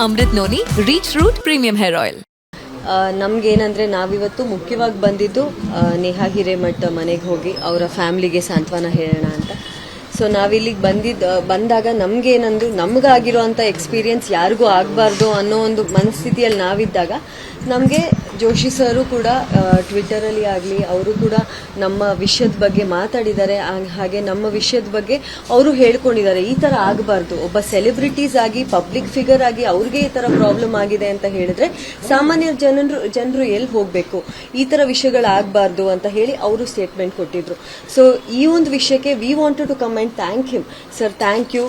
Amrit noni reach root premium hair oil. ನಮಗೇನಂದರೆ ನಾವಿವತ್ತು ಮುಖ್ಯವಾಗಿ ಬಂದಿದ್ದು ನೇಹಾ ಹಿರೇಮಠ್ ಮನೆಗೆ ಹೋಗಿ ಅವರ ಫ್ಯಾಮ್ಲಿಗೆ ಸಾಂತ್ವನ ಹೇಳೋಣ ಅಂತ. ಸೊ ನಾವಿಲ್ಲಿಗೆ ಬಂದಾಗ ನಮಗೇನಂದ್ರು ನಮಗಾಗಿರೋಂಥ ಎಕ್ಸ್ಪೀರಿಯನ್ಸ್ ಯಾರಿಗೂ ಆಗಬಾರ್ದು ಅನ್ನೋ ಒಂದು ಮನಸ್ಥಿತಿಯಲ್ಲಿ ನಾವಿದ್ದಾಗ ನಮಗೆ ಜೋಶಿ ಸರು ಕೂಡ ಟ್ವಿಟ್ಟರಲ್ಲಿ ಆಗಲಿ ಅವರು ಕೂಡ ನಮ್ಮ ವಿಷಯದ ಬಗ್ಗೆ ಮಾತಾಡಿದ್ದಾರೆ. ಹಾಗೆ ನಮ್ಮ ವಿಷಯದ ಬಗ್ಗೆ ಅವರು ಹೇಳ್ಕೊಂಡಿದ್ದಾರೆ ಈ ಥರ ಆಗಬಾರ್ದು. ಒಬ್ಬ ಸೆಲೆಬ್ರಿಟೀಸ್ ಆಗಿ ಪಬ್ಲಿಕ್ ಫಿಗರ್ ಆಗಿ ಅವ್ರಿಗೆ ಈ ಥರ ಪ್ರಾಬ್ಲಮ್ ಆಗಿದೆ ಅಂತ ಹೇಳಿದ್ರೆ ಸಾಮಾನ್ಯ ಜನರು ಎಲ್ಲಿ ಹೋಗಬೇಕು, ಈ ಥರ ವಿಷಯಗಳಾಗಬಾರ್ದು ಅಂತ ಹೇಳಿ ಅವರು ಸ್ಟೇಟ್ಮೆಂಟ್ ಕೊಟ್ಟಿದ್ರು. ಸೊ ಈ ಒಂದು ವಿಷಯಕ್ಕೆ we wanted to come and thank him. Sir thank you,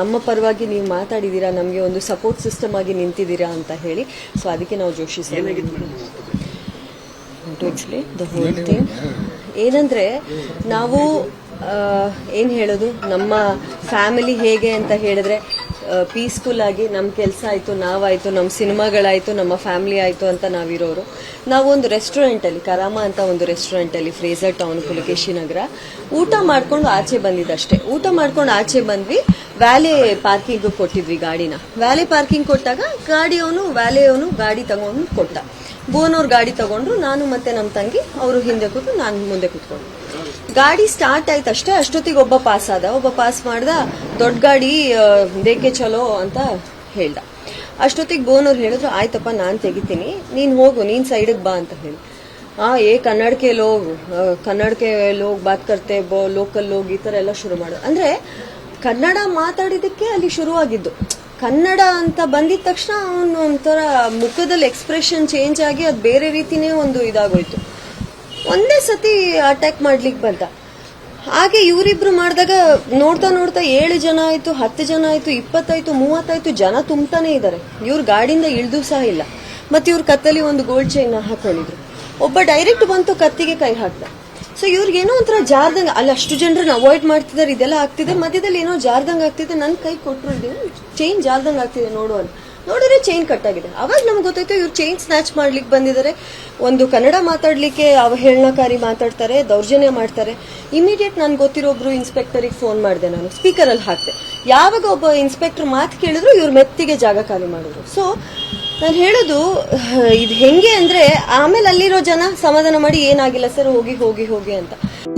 ನಮ್ಮ ಪರವಾಗಿ ನೀವು ಮಾತಾಡಿದ್ದೀರಾ, ನಮಗೆ ಒಂದು ಸಪೋರ್ಟ್ ಸಿಸ್ಟಮ್ ಆಗಿ ನಿಂತಿದ್ದೀರಾ ಅಂತ ಹೇಳಿ. ಸೊ ಅದಕ್ಕೆ ನಾವು Joshi to explain the whole thing. ಏನಂದ್ರೆ ನಾವು ಏನು ಹೇಳೋದು, ನಮ್ಮ ಫ್ಯಾಮಿಲಿ ಹೇಗೆ ಅಂತ ಹೇಳಿದ್ರೆ ಪೀಸ್ಫುಲ್ ಆಗಿ ನಮ್ಮ ಕೆಲಸ ಆಯಿತು, ನಾವಾಯಿತು, ನಮ್ಮ ಸಿನಿಮಾಗಳಾಯಿತು, ನಮ್ಮ ಫ್ಯಾಮಿಲಿ ಆಯಿತು ಅಂತ ನಾವಿರೋರು. ನಾವು ಒಂದು ರೆಸ್ಟೋರೆಂಟಲ್ಲಿ, ಕರಾಮ ಅಂತ ಒಂದು ರೆಸ್ಟೋರೆಂಟಲ್ಲಿ, ಫ್ರೇಜರ್ ಟೌನ್, ಪುಲಕೇಶಿ ನಗರ, ಊಟ ಮಾಡ್ಕೊಂಡು ಆಚೆ ಬಂದಿದ್ದಷ್ಟೇ. ಊಟ ಮಾಡ್ಕೊಂಡು ಆಚೆ ಬಂದ್ವಿ, ವ್ಯಾಲೆ ಪಾರ್ಕಿಂಗ್ ಕೊಟ್ಟಿದ್ವಿ ಗಾಡಿನ. ವ್ಯಾಲೆ ಪಾರ್ಕಿಂಗ್ ಕೊಟ್ಟಾಗ ವ್ಯಾಲೆಯವನು ಗಾಡಿ ತಗೊಂಡು ಕೊಟ್ಟ. ಬೋನವ್ರು ಗಾಡಿ ತಗೊಂಡ್ರು, ನಾನು ಮತ್ತೆ ನಮ್ಮ ತಂಗಿ ಅವರು ಹಿಂದೆ ಕೂತು ನಾನು ಮುಂದೆ ಕೂತ್ಕೊಂಡು. ಗಾಡಿ ಸ್ಟಾರ್ಟ್ ಆಯ್ತು ಅಷ್ಟೇ, ಅಷ್ಟೊತ್ತಿಗೆ ಒಬ್ಬ ಪಾಸ್ ಮಾಡ್ದ, ದೊಡ್ಡ ಗಾಡಿ ದೇಕೆ ಚಲೋ ಅಂತ ಹೇಳ್ದ. ಅಷ್ಟೊತ್ತಿಗೆ ಬೋನವ್ರು ಹೇಳಿದ್ರು, ಆಯ್ತಪ್ಪ ನಾನು ತೆಗಿತೀನಿ, ನೀನು ಹೋಗು, ನೀನು ಸೈಡಿಗೆ ಬಾ ಅಂತ ಹೇಳಿ. ಕನ್ನಡ ಕೆ ಲೋಗ್ ಬಾತ್ ಕರ್ತೆ, ಲೋಕಲ್ ಲೋಗ್, ಈ ಥರ ಎಲ್ಲ ಶುರು ಮಾಡೋದು. ಅಂದರೆ ಕನ್ನಡ ಮಾತಾಡಿದ್ದಕ್ಕೆ ಅಲ್ಲಿ ಶುರುವಾಗಿದ್ದು. ಕನ್ನಡ ಅಂತ ಬಂದಿದ ತಕ್ಷಣ ಅವನು ಒಂಥರ ಮುಖದಲ್ಲಿ ಎಕ್ಸ್ಪ್ರೆಷನ್ ಚೇಂಜ್ ಆಗಿ ಅದು ಬೇರೆ ರೀತಿನೇ ಒಂದು ಇದಾಗೋಯ್ತು. ಒಂದೇ ಸತಿ ಅಟ್ಯಾಕ್ ಮಾಡ್ಲಿಕ್ಕೆ ಬಂದ. ಹಾಗೆ ಇವರಿಬ್ರು ಮಾಡಿದಾಗ ನೋಡ್ತಾ 7 ಜನ ಆಯ್ತು, 10 ಜನ ಆಯ್ತು, 20 ಆಯ್ತು, 30 ಆಯ್ತು, ಜನ ತುಂಬ್ತಾನೆ ಇದ್ದಾರೆ. ಇವ್ರು ಗಾಡಿಯಿಂದ ಇಳಿದು ಸಹ ಇಲ್ಲ. ಮತ್ತೆ ಇವ್ರ ಕತ್ತಲ್ಲಿ ಒಂದು ಗೋಲ್ಡ್ ಚೈನ್ ಹಾಕೊಂಡಿದ್ರು. ಒಬ್ಬ ಡೈರೆಕ್ಟ್ ಬಂತು ಕತ್ತಿಗೆ ಕೈ ಹಾಕ್ದ. ಸೊ ಇವ್ರಿಗೇನೋ ಒಂಥರ ಜಾರ್ದಂಗ, ಅಲ್ಲಿ ಅಷ್ಟು ಜನರನ್ನ ಅವಾಯ್ಡ್ ಮಾಡ್ತಿದ್ದಾರೆ, ಇದೆಲ್ಲ ಆಗ್ತಿದೆ, ಮಧ್ಯದಲ್ಲಿ ಏನೋ ಜಾರ್ದಂಗ ಆಗ್ತಿದೆ. ನನ್ನ ಕೈ ಕೊಟ್ಟರು, ಚೈನ್ ಜಾರ್ದಂಗ ಆಗ್ತಿದೆ ನೋಡಿದ್ರೆ ಚೈನ್ ಕಟ್ ಆಗಿದೆ. ಅವಾಗ ನಮ್ಗೆ ಗೊತ್ತಾಯ್ತು ಇವ್ರು ಚೈನ್ ಸ್ನ್ಯಾಚ್ ಮಾಡ್ಲಿಕ್ಕೆ ಬಂದಿದ್ದಾರೆ. ಒಂದು ಕನ್ನಡ ಮಾತಾಡ್ಲಿಕ್ಕೆ ಅವಹೇಳನಕಾರಿ ಮಾತಾಡ್ತಾರೆ, ದೌರ್ಜನ್ಯ ಮಾಡ್ತಾರೆ. ಇಮಿಡಿಯೇಟ್ ನನ್ಗೆ ಗೊತ್ತಿರೋ ಒಬ್ರು ಇನ್ಸ್ಪೆಕ್ಟರಿಗೆ ಫೋನ್ ಮಾಡಿದೆ, ನಾನು ಸ್ಪೀಕರ್ ಅಲ್ಲಿ ಹಾಕ್ದೆ. ಯಾವಾಗ ಒಬ್ಬ ಇನ್ಸ್ಪೆಕ್ಟರ್ ಮಾತು ಕೇಳಿದ್ರು ಇವ್ರು ಮೆತ್ತಿಗೆ ಜಾಗ ಖಾಲಿ ಮಾಡಿದ್ರು. ಸೊ ನಾನು ಹೇಳೋದು ಇದು ಹೆಂಗೆ ಅಂದ್ರೆ, ಆಮೇಲೆ ಅಲ್ಲಿರೋ ಜನ ಸಮಾಧಾನ ಮಾಡಿ ಏನಾಗಿಲ್ಲ ಸರ್, ಹೋಗಿ ಅಂತ.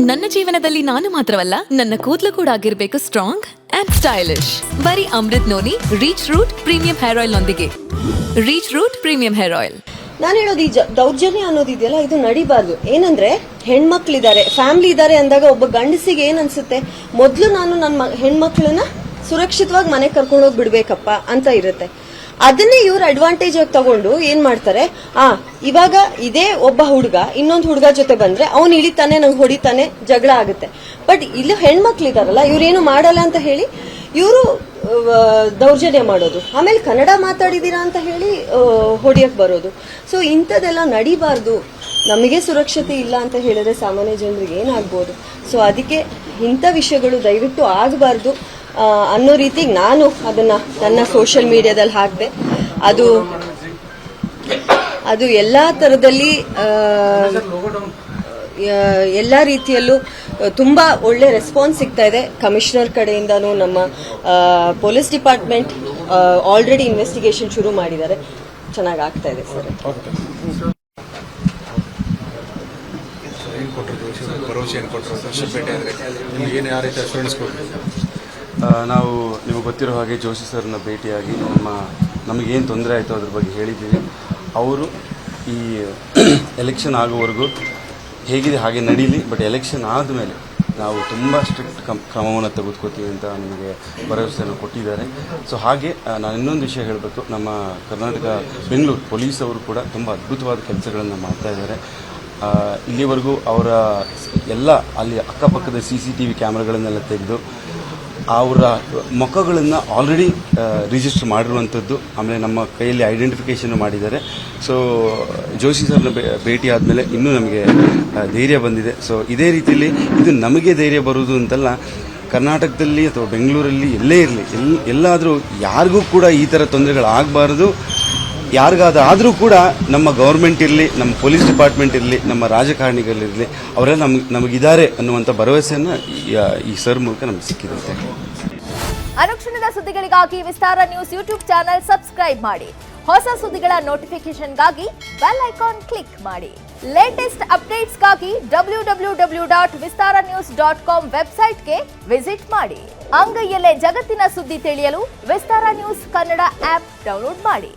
ನನ್ನ ಜೀವನದಲ್ಲಿ ನಾನು ಮಾತ್ರವಲ್ಲ, ನನ್ನ ಕೂದಲು ಕೂಡ ಆಗಿರ್ಬೇಕು ಸ್ಟ್ರಾಂಗ್ ಅಂಡ್ ಸ್ಟೈಲಿಶ್. ಬರೀ Amrut noni reach root premium hair oil ನೊಂದಿಗೆ. Reach root premium hair oil. ನಾನು ಹೇಳೋದು, ಈ ದೌರ್ಜನ್ಯ ಅನ್ನೋದಿದೆಯಲ್ಲ, ಇದು ನಡಿಬಾರ್ದು. ಏನಂದ್ರೆ ಹೆಣ್ಮಕ್ಳಿದ್ದಾರೆ, ಫ್ಯಾಮಿಲಿ ಇದ್ದಾರೆ ಅಂದಾಗ ಒಬ್ಬ ಗಂಡಸಿಗೆ ಏನ್ ಅನ್ಸುತ್ತೆ, ಮೊದ್ಲು ನಾನು ನನ್ನ ಹೆಣ್ಮಕ್ಳನ್ನ ಸುರಕ್ಷಿತವಾಗಿ ಮನೆ ಕರ್ಕೊಂಡು ಹೋಗಿ ಬಿಡ್ಬೇಕಪ್ಪ ಅಂತ ಇರುತ್ತೆ. ಅದನ್ನೇ ಇವ್ರು ಅಡ್ವಾಂಟೇಜ್ ಆಗಿ ತಗೊಂಡು ಏನ್ ಮಾಡ್ತಾರೆ, ಇವಾಗ ಇದೇ ಒಬ್ಬ ಹುಡುಗ ಇನ್ನೊಂದು ಹುಡುಗ ಜೊತೆ ಬಂದ್ರೆ ಅವ್ನು ಇಳಿತಾನೆ, ನಂಗೆ ಹೊಡಿತಾನೆ, ಜಗಳ ಆಗುತ್ತೆ. ಬಟ್ ಇಲ್ಲಿ ಹೆಣ್ಮಕ್ಳಿದಾರಲ್ಲ, ಇವ್ರೇನು ಮಾಡಲ್ಲ ಅಂತ ಹೇಳಿ ಇವರು ದೌರ್ಜನ್ಯ ಮಾಡೋದು, ಆಮೇಲೆ ಕನ್ನಡ ಮಾತಾಡಿದೀರಾ ಅಂತ ಹೇಳಿ ಹೊಡಿಯಕ್ ಬರೋದು. ಸೊ ಇಂಥದ್ದೆಲ್ಲ ನಡಿಬಾರ್ದು. ನಮಗೆ ಸುರಕ್ಷತೆ ಇಲ್ಲ ಅಂತ ಹೇಳಿದ್ರೆ ಸಾಮಾನ್ಯ ಜನರಿಗೆ ಏನಾಗ್ಬೋದು. ಸೊ ಅದಕ್ಕೆ ಇಂಥ ವಿಷಯಗಳು ದಯವಿಟ್ಟು ಆಗಬಾರ್ದು ಅನ್ನೋ ರೀತಿಗೆ ನಾನು ಅದನ್ನ ನನ್ನ ಸೋಷಿಯಲ್ ಮೀಡಿಯಾದಲ್ಲಿ ಹಾಕಿದೆ. ಅದು ಎಲ್ಲಾ ತರದಲ್ಲಿ ಎಲ್ಲ ರೀತಿಯಲ್ಲೂ ತುಂಬಾ ಒಳ್ಳೆ ರೆಸ್ಪಾನ್ಸ್ ಸಿಗ್ತಾ ಇದೆ. ಕಮಿಷನರ್ ಕಡೆಯಿಂದನೂ ನಮ್ಮ ಪೊಲೀಸ್ ಡಿಪಾರ್ಟ್ಮೆಂಟ್ ಆಲ್ರೆಡಿ ಇನ್ವೆಸ್ಟಿಗೇಷನ್ ಶುರು ಮಾಡಿದ್ದಾರೆ. ಚೆನ್ನಾಗಿ ಆಗ್ತಾ ಇದೆ ಸರ್. ನಾವು ನಿಮಗೆ ಗೊತ್ತಿರೋ ಹಾಗೆ ಜೋಶಿ ಸರ್ನ ಭೇಟಿಯಾಗಿ ನಮಗೇನು ತೊಂದರೆ ಆಯಿತು ಅದ್ರ ಬಗ್ಗೆ ಹೇಳಿದ್ದೀವಿ. ಅವರು ಈ ಎಲೆಕ್ಷನ್ ಆಗೋವರೆಗೂ ಹೇಗಿದೆ ಹಾಗೆ ನಡೀಲಿ, ಬಟ್ ಎಲೆಕ್ಷನ್ ಆದಮೇಲೆ ನಾವು ತುಂಬ ಸ್ಟ್ರಿಕ್ಟ್ ಕ್ರಮವನ್ನು ತೆಗೆದುಕೊತೀವಿ ಅಂತ ನಮಗೆ ಭರವಸೆಯನ್ನು ಕೊಟ್ಟಿದ್ದಾರೆ. ಸೊ ಹಾಗೆ ನಾನು ಇನ್ನೊಂದು ವಿಷಯ ಹೇಳಬೇಕು, ನಮ್ಮ ಕರ್ನಾಟಕ ಬೆಂಗಳೂರು ಪೊಲೀಸ್ ಅವರು ಕೂಡ ತುಂಬ ಅದ್ಭುತವಾದ ಕೆಲಸಗಳನ್ನು ಮಾಡ್ತಾ ಇದ್ದಾರೆ. ಇಲ್ಲಿವರೆಗೂ ಅವರ ಎಲ್ಲ ಅಲ್ಲಿ ಅಕ್ಕಪಕ್ಕದ CCTV ಕ್ಯಾಮ್ರಾಗಳನ್ನೆಲ್ಲ ತೆಗೆದು ಅವರ ಮುಖಗಳನ್ನು ಆಲ್ರೆಡಿ ರಿಜಿಸ್ಟರ್ ಮಾಡಿರುವಂಥದ್ದು, ಆಮೇಲೆ ನಮ್ಮ ಕೈಯಲ್ಲಿ ಐಡೆಂಟಿಫಿಕೇಷನ್ ಮಾಡಿದ್ದಾರೆ. ಸೊ ಜೋಶಿ ಸರ್ನ ಭೇಟಿ ಆದಮೇಲೆ ಇನ್ನೂ ನಮಗೆ ಧೈರ್ಯ ಬಂದಿದೆ. ಸೊ ಇದೇ ರೀತಿಯಲ್ಲಿ ಇದು ನಮಗೆ ಧೈರ್ಯ ಬರುವುದು ಅಂತಲ್ಲ, ಕರ್ನಾಟಕದಲ್ಲಿ ಅಥವಾ ಬೆಂಗಳೂರಲ್ಲಿ ಎಲ್ಲೇ ಇರಲಿ, ಎಲ್ಲಾದರೂ ಯಾರಿಗೂ ಕೂಡ ಈ ಥರ ತೊಂದರೆಗಳಾಗಬಾರ್ದು. ಯಾರಿಗಾದ್ರೂ ಕೂಡ ನಮ್ಮ ಗೌರ್ಮೆಂಟ್ ಇರಲಿ, ನಮ್ಮ ಪೊಲೀಸ್ ಡಿಪಾರ್ಟ್ಮೆಂಟ್ ಇರಲಿ, ನಮ್ಮ ರಾಜಕಾರಣಿಗಳಿರಲಿ, ಅವರೆಲ್ಲ ನಮಗಿದ್ದಾರೆ ಅನ್ನುವಂಥ ಭರವಸೆಯನ್ನು ಈ ಸರ್ ಮೂಲಕ ನಮಗೆ ಸಿಕ್ಕಿದೆ. ಅನುಕ್ಷಣದ ಸುದ್ದಿಗಳಿಗಾಗಿ ವಿಸ್ತಾರ ನ್ಯೂಸ್ ಯೂಟ್ಯೂಬ್ ಚಾನೆಲ್ ಸಬ್ಸ್ಕ್ರೈಬ್ ಮಾಡಿ. ಹೊಸ ಸುದ್ದಿಗಳ ನೋಟಿಫಿಕೇಶನ್ಗಾಗಿ ಬೆಲ್ ಐಕಾನ್ ಕ್ಲಿಕ್ ಮಾಡಿ. ಲೇಟೆಸ್ಟ್ ಅಪ್ಡೇಟ್ಸ್ಗಾಗಿ www.vistaranews.com ವೆಬ್ಸೈಟ್ಗೆ ವಿಸಿಟ್ ಮಾಡಿ. ಅಂಗೈಯಲ್ಲೇ ಜಗತ್ತಿನ ಸುದ್ದಿ ತಿಳಿಯಲು ವಿಸ್ತಾರ ನ್ಯೂಸ್ ಕನ್ನಡ ಆಪ್ ಡೌನ್ಲೋಡ್ ಮಾಡಿ.